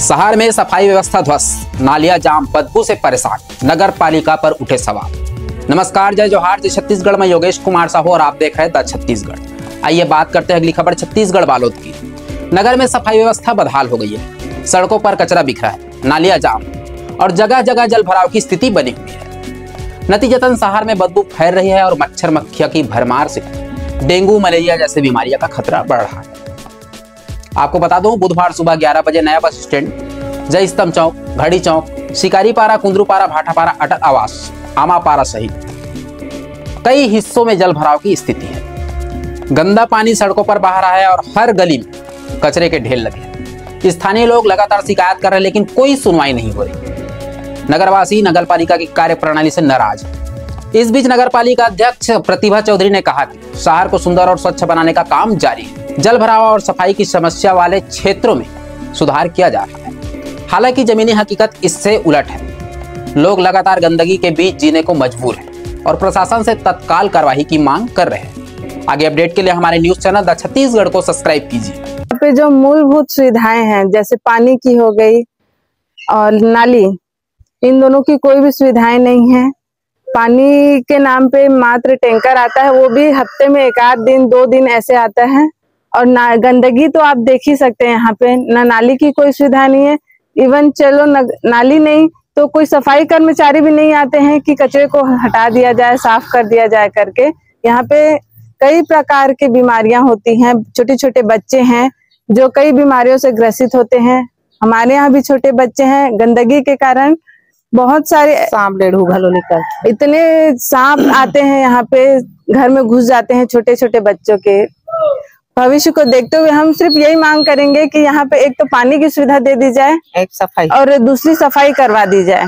शहर में सफाई व्यवस्था ध्वस्त, नालियां जाम, बदबू से परेशान, नगर पालिका पर उठे सवाल। नमस्कार, जय जोहार, जय छत्तीसगढ़ में योगेश कुमार साहू और आप देख रहे हैं द छत्तीसगढ़। आइए बात करते हैं अगली खबर छत्तीसगढ़ बालोद की। नगर में सफाई व्यवस्था बदहाल हो गई है, सड़कों पर कचरा बिखरा है, नालियां जाम और जगह जगह जल भराव की स्थिति बनी हुई है। नतीजतन शहर में बदबू फैल रही है और मच्छर मक्खियों की भरमार से डेंगू, मलेरिया जैसे बीमारियों का खतरा बढ़ रहा है। आपको बता दूं, बुधवार सुबह 11 बजे नया बस स्टैंड, जय स्तंभ चौक, घड़ी चौक, शिकारीपारा, कुंदरूपारा, भाटापारा, अटल आवास, आमापारा सहित कई हिस्सों में जल भराव की स्थिति है। गंदा पानी सड़कों पर बह रहा है और हर गली में कचरे के ढेर लगे हैं। स्थानीय लोग लगातार शिकायत कर रहे हैं, लेकिन कोई सुनवाई नहीं हो रही। नगरवासी नगर पालिका की कार्य प्रणाली से नाराज है। इस बीच नगर पालिका अध्यक्ष प्रतिभा चौधरी ने कहा कि शहर को सुंदर और स्वच्छ बनाने का काम जारी है। जल भराव और सफाई की समस्या वाले क्षेत्रों में सुधार किया जा रहा है। हालांकि जमीनी हकीकत इससे उलट है। लोग लगातार गंदगी के बीच जीने को मजबूर हैं और प्रशासन से तत्काल कार्रवाई की मांग कर रहे हैं। आगे अपडेट के लिए हमारे न्यूज चैनल द छत्तीसगढ़ को सब्सक्राइब कीजिए। यहाँ पे जो मूलभूत सुविधाएं हैं, जैसे पानी की हो गई और नाली, इन दोनों की कोई भी सुविधाएं नहीं है। पानी के नाम पे मात्र टैंकर आता है, वो भी हफ्ते में एक आध दिन, 2 दिन ऐसे आता है। और गंदगी तो आप देख ही सकते हैं, यहाँ पे ना नाली की कोई सुविधा नहीं है। इवन चलो नाली नहीं तो कोई सफाई कर्मचारी भी नहीं आते हैं कि कचरे को हटा दिया जाए, साफ कर दिया जाए करके। यहाँ पे कई प्रकार की बीमारियां होती हैं। छोटे छोटे बच्चे हैं जो कई बीमारियों से ग्रसित होते हैं। हमारे यहाँ भी छोटे बच्चे हैं। गंदगी के कारण बहुत सारे सांप, डेढ़ू, घलो निकल, इतने सांप आते हैं यहाँ पे, घर में घुस जाते हैं छोटे छोटे बच्चों के। भविष्य को देखते हुए हम सिर्फ यही मांग करेंगे कि यहाँ पे एक तो पानी की सुविधा दे दी जाए, एक सफाई और दूसरी सफाई करवा दी जाए।